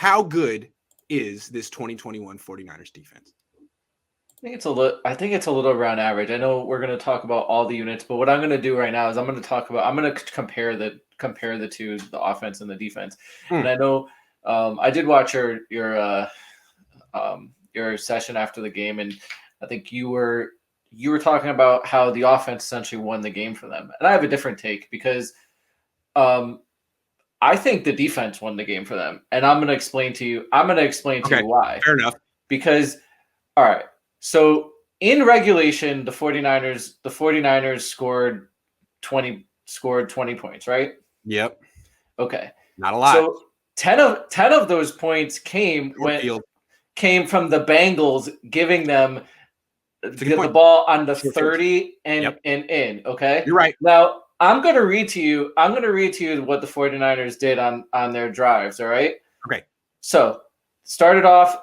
how good is this 2021 49ers defense? I think it's a little around average. I know we're going to talk about all the units, but what I'm going to do right now is I'm going to compare the two, the offense and the defense. And I know I did watch your session after the game, and I think you were talking about how the offense essentially won the game for them. And I have a different take because I think the defense won the game for them, and I'm going to explain to you why. Fair enough. Because all right. So in regulation, the 49ers scored 20 points, right? Yep. Okay. Not a lot. So 10 of those points came from the Bengals giving them the ball on the 30 and in, okay? You're right. Now, I'm going to read to you what the 49ers did on their drives, all right? Okay. So, started off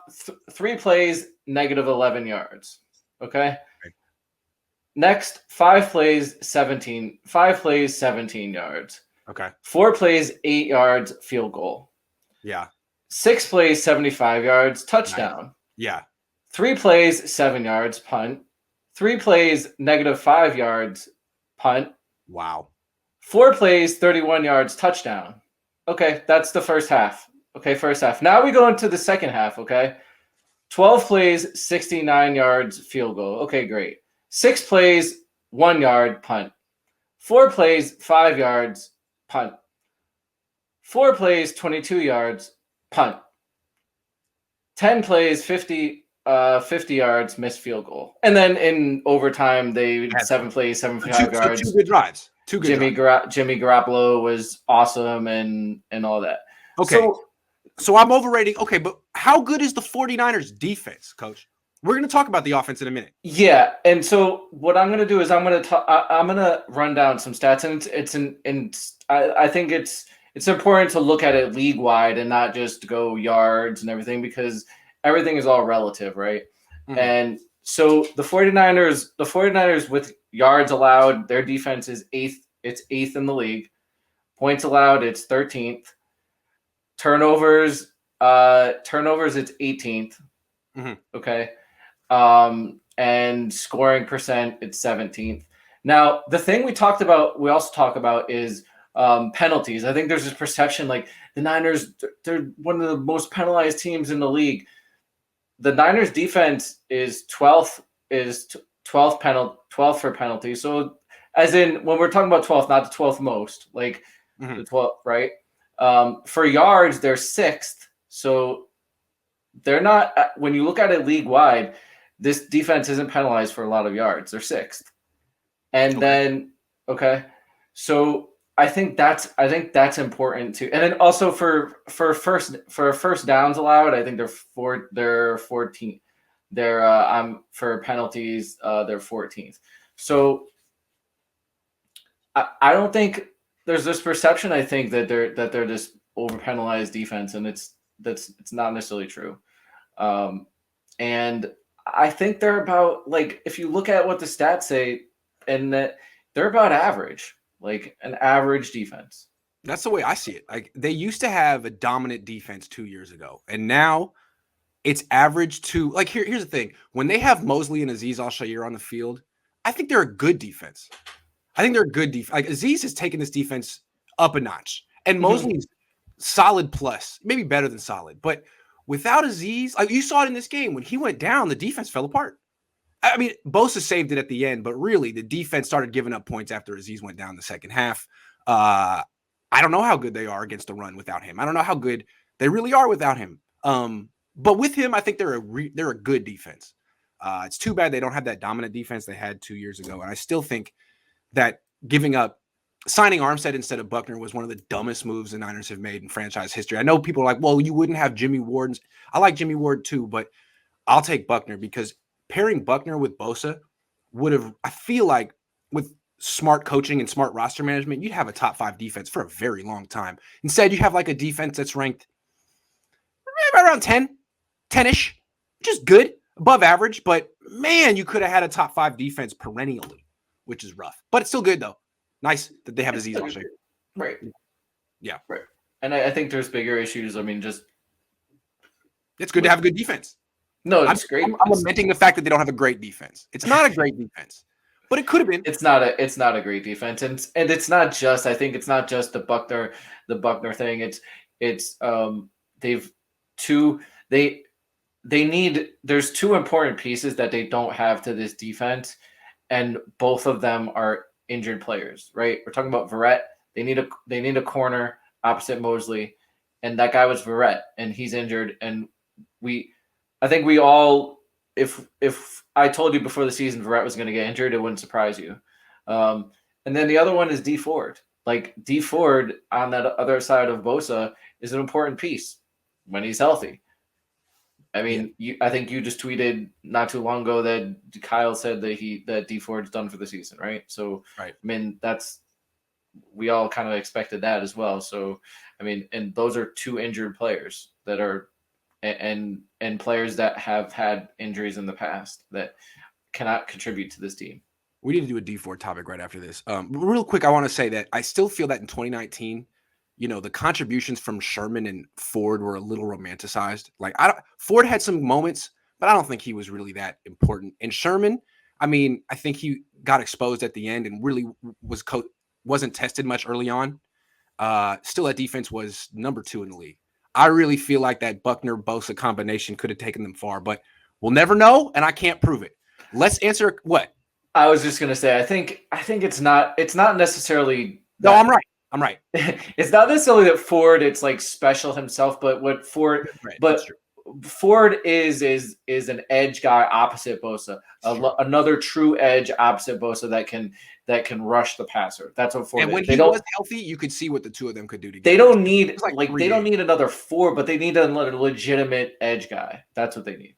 3 plays, negative 11 yards. Okay. Next, 5 plays, 17 yards. Okay. 4 plays, 8 yards, field goal. Yeah. 6 plays, 75 yards, touchdown. Nice. Yeah. 3 plays, 7 yards, punt. 3 plays, negative 5 yards, punt. Wow. 4 plays, 31 yards, touchdown. Okay, that's the first half. Okay, first half. Now we go into the second half, okay? 12 plays, 69 yards, field goal. Okay, great. 6 plays, 1 yard, punt. 4 plays, 5 yards, punt. 4 plays, 22 yards, punt. 10 plays, 50 yards, missed field goal. And then in overtime, they 7 plays, 75 yards. 2 good drives. Jimmy Garoppolo was awesome and all that. Okay. So I'm overrating. Okay, but how good is the 49ers defense, Coach? We're going to talk about the offense in a minute. Yeah, and so what I'm going to do is I'm going to run down some stats, and I think it's important to look at it league wide and not just go yards and everything, because everything is all relative, right? Mm-hmm. And so the 49ers with yards allowed, their defense is 8th. It's 8th in the league. Points allowed, it's 13th. Turnovers, it's 18th. Mm-hmm. Okay. And scoring percent, it's 17th. Now, the thing we also talk about is penalties. I think there's this perception like the Niners, they're one of the most penalized teams in the league. The Niners defense is 12th for penalties. So as in when we're talking about 12th, not the 12th most, like the 12th, right? For yards, they're 6th. So they're not, when you look at it league wide, this defense isn't penalized for a lot of yards. They're 6th. And then, so I think that's important too. And then also for first downs allowed, I think they're 14th. They're for penalties, they're 14th. So I don't think there's this perception. I think that they're this over penalized defense, and it's not necessarily true. And I think they're about, like, if you look at what the stats say, and that they're about average, like an average defense. That's the way I see it. Like, they used to have a dominant defense 2 years ago, and now it's average to, like, here's the thing. When they have Mosley and Azeez Al-Shaair on the field, I think they're a good defense. Like, Azeez has taken this defense up a notch, and Mosley's solid plus, maybe better than solid. But without Azeez, like, you saw it in this game, when he went down, the defense fell apart. I mean, Bosa saved it at the end, but really the defense started giving up points after Azeez went down the second half. I don't know how good they are against the run without him. I don't know how good they really are without him. But with him, I think they're a good defense. It's too bad they don't have that dominant defense they had 2 years ago. And I still think that signing Armstead instead of Buckner was one of the dumbest moves the Niners have made in franchise history. I know people are like, well, you wouldn't have Jimmy Ward. I like Jimmy Ward too, but I'll take Buckner, because pairing Buckner with Bosa would have, I feel like, with smart coaching and smart roster management, you'd have a top 5 defense for a very long time. Instead, you have like a defense that's ranked right around 10-ish, which is good, above average, but man, you could have had a top 5 defense perennially, which is rough, but it's still good though. Nice that they have Azeez Al-Shaair. Right. Yeah. Right. And I think there's bigger issues. I mean, just It's good to have a good defense. No, it's great. I'm lamenting the fact that they don't have a great defense. It's not a great defense, but it could have been. It's not a great defense, and it's not just. I think it's not just the Buckner thing. It's they've two they need. There's two important pieces that they don't have to this defense, and both of them are injured players. Right? We're talking about Verrett. They need a corner opposite Mosley, and that guy was Verrett, and he's injured. And I think we all, if I told you before the season Verrett was going to get injured, it wouldn't surprise you. And then the other one is D Ford. Like D Ford on that other side of Bosa is an important piece when he's healthy. I mean, I think you just tweeted not too long ago that Kyle said that D Ford's done for the season, right? So, right. I mean, we all kind of expected that as well. So, I mean, and those are two injured players that are, and players that have had injuries in the past that cannot contribute to this team. We need to do a D4 topic right after this. Real quick, I want to say that I still feel that in 2019, the contributions from Sherman and Ford were a little romanticized. Like Ford had some moments, but I don't think he was really that important. And Sherman, I mean, I think he got exposed at the end and really wasn't tested much early on. Still, that defense was number 2 in the league. I really feel like that Buckner-Bosa combination could have taken them far, but we'll never know, and I can't prove it. Let's answer what? I was just gonna say, I think it's not necessarily. No, I'm right. It's not necessarily that Ford it's like special himself, but what Ford, right, but Ford is an edge guy opposite Bosa, another true edge opposite Bosa that can rush the passer. That's what Ford. And when he was healthy, you could see what the two of them could do together. They don't need they don't need another Ford, but they need another legitimate edge guy. That's what they need.